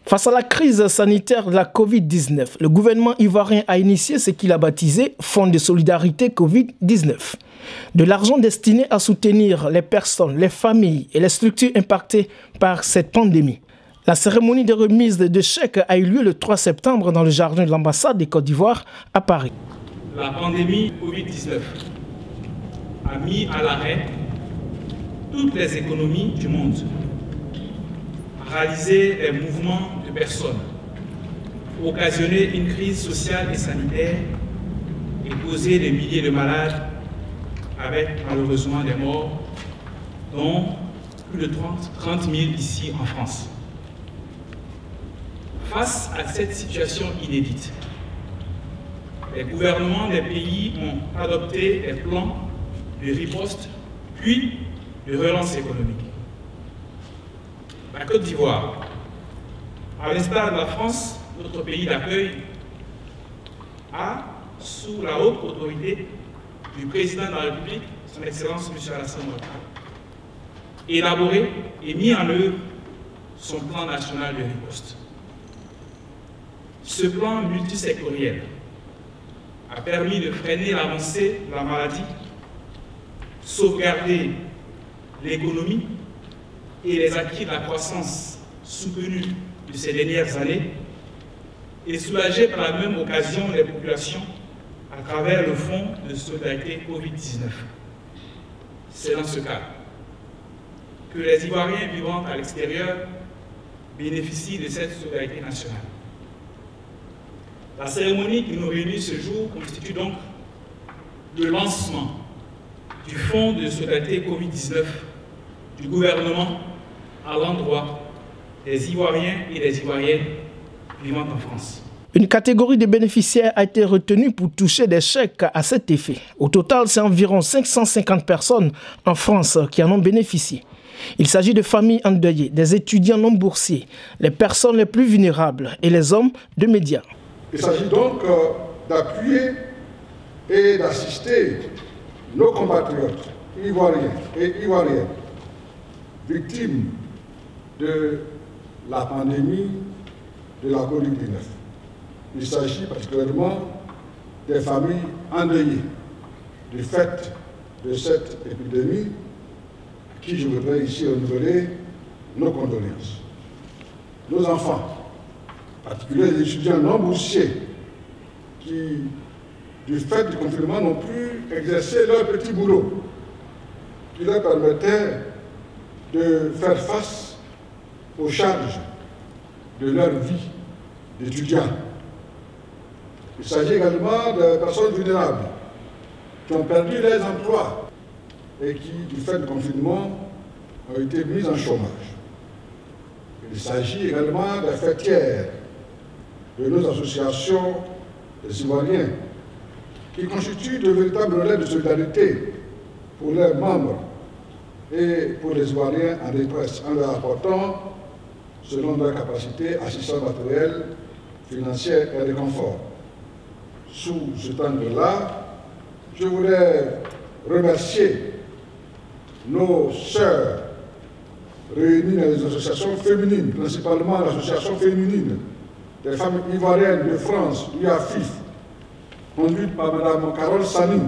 Face à la crise sanitaire de la Covid-19, le gouvernement ivoirien a initié ce qu'il a baptisé Fonds de solidarité Covid-19. De l'argent destiné à soutenir les personnes, les familles et les structures impactées par cette pandémie. La cérémonie de remise de chèques a eu lieu le 3 septembre dans le jardin de l'ambassade de Côte d'Ivoire à Paris. La pandémie Covid-19 a mis à l'arrêt toutes les économies du monde, réalisé des mouvements de personnes, occasionné une crise sociale et sanitaire et causé des milliers de malades avec malheureusement des morts, dont plus de 30 000 ici en France. Face à cette situation inédite, les gouvernements des pays ont adopté des plans de riposte puis de relance économique. La Côte d'Ivoire, à l'instar de la France, notre pays d'accueil, a, sous la haute autorité du président de la République, son Excellence M. Alassane Ouattara, élaboré et mis en œuvre son plan national de riposte. Ce plan multisectoriel a permis de freiner l'avancée de la maladie, sauvegarder l'économie et les acquis de la croissance soutenue de ces dernières années et soulager par la même occasion les populations à travers le Fonds de solidarité Covid-19. C'est dans ce cadre que les Ivoiriens vivant à l'extérieur bénéficient de cette solidarité nationale. La cérémonie qui nous réunit ce jour constitue donc le lancement du Fonds de solidarité Covid-19 du gouvernement à l'endroit des Ivoiriens et des Ivoiriennes vivant en France. Une catégorie de bénéficiaires a été retenue pour toucher des chèques à cet effet. Au total, c'est environ 550 personnes en France qui en ont bénéficié. Il s'agit de familles endeuillées, des étudiants non boursiers, les personnes les plus vulnérables et les hommes de médias. Il s'agit donc d'appuyer et d'assister nos compatriotes ivoiriens et ivoiriennes victimes de la pandémie de la Covid-19. Il s'agit particulièrement des familles endeuillées du fait de cette épidémie, à qui je voudrais ici renouveler nos condoléances. Nos enfants, en particulier les étudiants non boursiers, qui, du fait du confinement, n'ont pu exercer leur petit boulot, qui leur permettait de faire face aux charges de leur vie d'étudiants. Il s'agit également de personnes vulnérables qui ont perdu leurs emplois et qui, du fait du confinement, ont été mises en chômage. Il s'agit également des fêtières de nos associations des Ivoiriens qui constituent de véritables relais de solidarité pour leurs membres et pour les Ivoiriens en détresse, en leur apportant, selon leur capacité, assistance matérielle, financière et de confort. Sous cet angle-là, je voudrais remercier nos sœurs réunies dans les associations féminines, principalement l'association féminine des femmes ivoiriennes de France, l'UAFIF, conduite par Mme Carole Sani.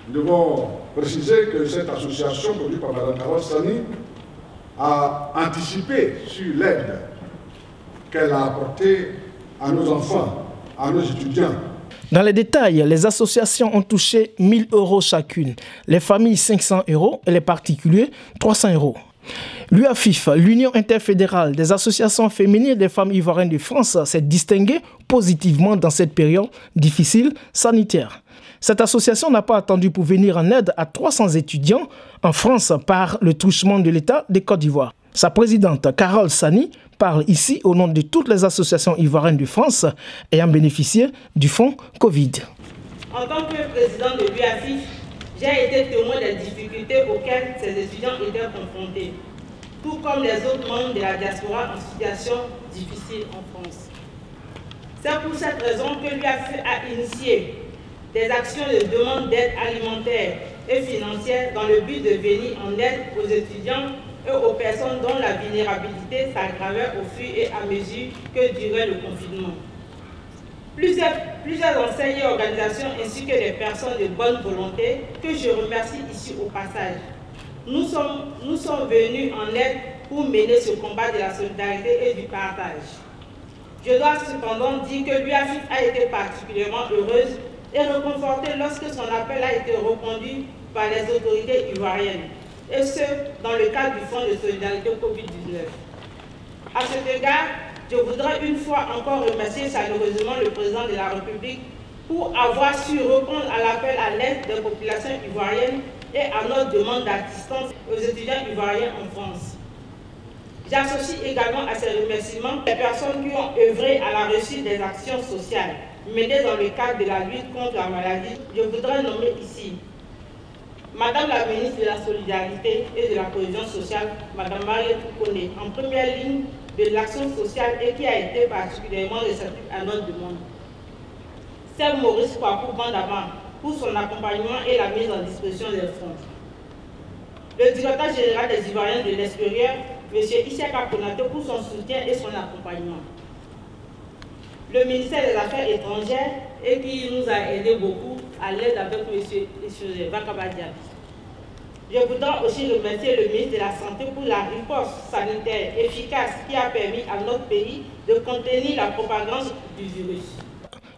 Nous devons préciser que cette association, conduite par Mme Carole Sani, a anticipé sur l'aide qu'elle a apportée à nos enfants, à nos étudiants. Dans les détails, les associations ont touché 1 000 € chacune, les familles 500 € et les particuliers 300 €. L'UAFIF, l'Union interfédérale des associations féminines des femmes ivoiriennes de France, s'est distinguée positivement dans cette période difficile sanitaire. Cette association n'a pas attendu pour venir en aide à 300 étudiants en France par le truchement de l'État de Côte d'Ivoire. Sa présidente, Carole Sani, parle ici au nom de toutes les associations ivoiriennes de France ayant bénéficié du fonds Covid. En tant que président de l'UAFIF, j'ai été témoin des difficultés auxquelles ces étudiants étaient confrontés, tout comme les autres membres de la diaspora en situation difficile en France. C'est pour cette raison que l'UAFIF a initié des actions de demande d'aide alimentaire et financière dans le but de venir en aide aux étudiants et aux personnes dont la vulnérabilité s'aggravait au fur et à mesure que durait le confinement. Plusieurs enseignes et organisations ainsi que des personnes de bonne volonté que je remercie ici au passage. Nous sommes venus en aide pour mener ce combat de la solidarité et du partage. Je dois cependant dire que l'UAFIF a été particulièrement heureuse et réconfortée lorsque son appel a été reconduit par les autorités ivoiriennes, et ce, dans le cadre du Fonds de solidarité Covid-19. À cet égard, je voudrais une fois encore remercier chaleureusement le président de la République pour avoir su répondre à l'appel à l'aide des populations ivoiriennes et à notre demande d'assistance aux étudiants ivoiriens en France. J'associe également à ces remerciements les personnes qui ont œuvré à la réussite des actions sociales menées dans le cadre de la lutte contre la maladie. Je voudrais nommer ici Madame la ministre de la Solidarité et de la Cohésion sociale, Madame Mariette Koné, en première ligne de l'action sociale et qui a été particulièrement réceptive à notre demande. Sir Maurice Kwaku Bandama pour son accompagnement et la mise en disposition des fonds. Le directeur général des Ivoiriens de l'extérieur, M. Isiaka Konaté, pour son soutien et son accompagnement. Le ministère des Affaires étrangères et qui nous a aidé beaucoup à l'aide avec M. Vakabadiab. Je voudrais aussi remercier le ministre de la Santé pour la riposte sanitaire efficace qui a permis à notre pays de contenir la propagande du virus.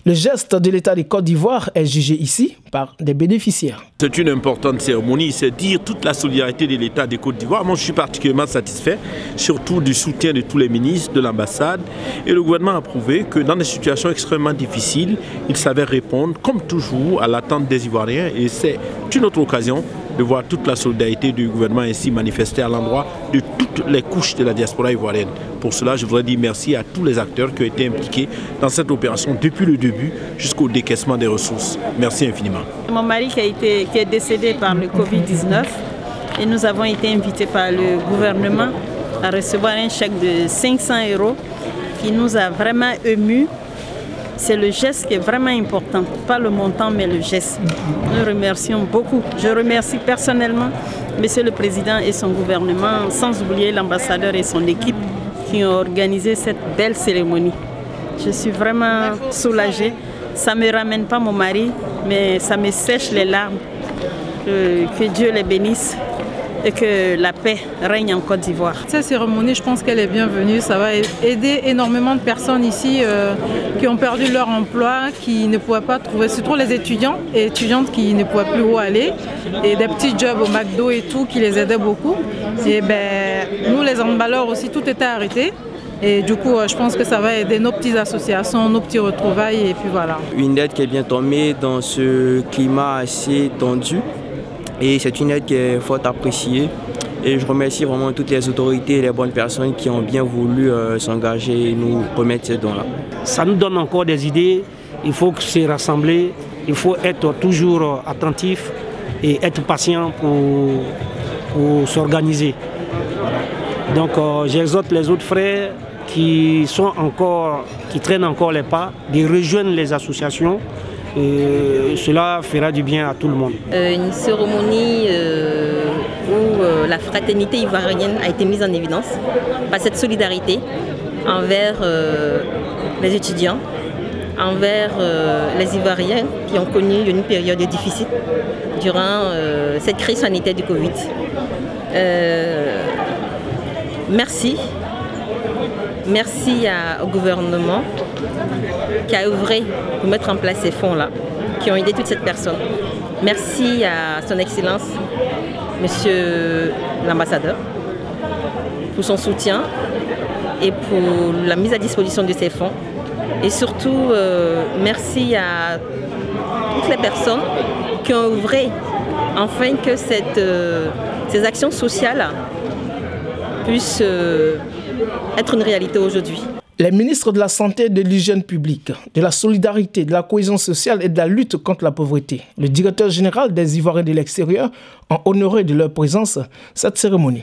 Le geste de l'État de Côte d'Ivoire est jugé ici par des bénéficiaires. C'est une importante cérémonie, c'est dire toute la solidarité de l'État de Côte d'Ivoire. Moi, je suis particulièrement satisfait, surtout du soutien de tous les ministres, de l'ambassade. Et le gouvernement a prouvé que dans des situations extrêmement difficiles, il savait répondre, comme toujours, à l'attente des Ivoiriens. Et c'est une autre occasion de voir toute la solidarité du gouvernement ainsi manifestée à l'endroit de toutes les couches de la diaspora ivoirienne. Pour cela, je voudrais dire merci à tous les acteurs qui ont été impliqués dans cette opération depuis le début jusqu'au décaissement des ressources. Merci infiniment. Mon mari qui est décédé par le Covid-19 et nous avons été invités par le gouvernement à recevoir un chèque de 500 € qui nous a vraiment émus. C'est le geste qui est vraiment important, pas le montant mais le geste. Nous remercions beaucoup. Je remercie personnellement Monsieur le Président et son gouvernement, sans oublier l'ambassadeur et son équipe qui ont organisé cette belle cérémonie. Je suis vraiment soulagée. Ça ne me ramène pas mon mari, mais ça me sèche les larmes. Que Dieu les bénisse et que la paix règne en Côte d'Ivoire. Cette cérémonie, je pense qu'elle est bienvenue. Ça va aider énormément de personnes ici qui ont perdu leur emploi, qui ne pouvaient pas trouver, surtout les étudiants et étudiantes qui ne pouvaient plus où aller, et des petits jobs au McDo et tout qui les aidaient beaucoup. Et nous, les emballeurs aussi, tout était arrêté. Et du coup, je pense que ça va aider nos petites associations, nos petits retrouvailles et puis voilà. Une aide qui est bien tombée dans ce climat assez tendu. Et c'est une aide qui est fort appréciée. Et je remercie vraiment toutes les autorités et les bonnes personnes qui ont bien voulu s'engager et nous remettre ces dons-là. Ça nous donne encore des idées. Il faut se rassembler. Il faut être toujours attentif et être patient pour s'organiser. Voilà. Donc j'exhorte les autres frères qui traînent encore les pas, de rejoindre les associations. Et cela fera du bien à tout le monde. Une cérémonie où la fraternité ivoirienne a été mise en évidence par cette solidarité envers les étudiants, envers les Ivoiriens qui ont connu une période difficile durant cette crise sanitaire du Covid. Merci. Merci au gouvernement qui a œuvré pour mettre en place ces fonds-là, qui ont aidé toute cette personne. Merci à son Excellence, Monsieur l'ambassadeur, pour son soutien et pour la mise à disposition de ces fonds. Et surtout, merci à toutes les personnes qui ont œuvré afin que ces actions sociales puissent être une réalité aujourd'hui. Les ministres de la Santé et de l'Hygiène publique, de la Solidarité, de la Cohésion sociale et de la lutte contre la pauvreté, le directeur général des Ivoiriens de l'extérieur ont honoré de leur présence cette cérémonie.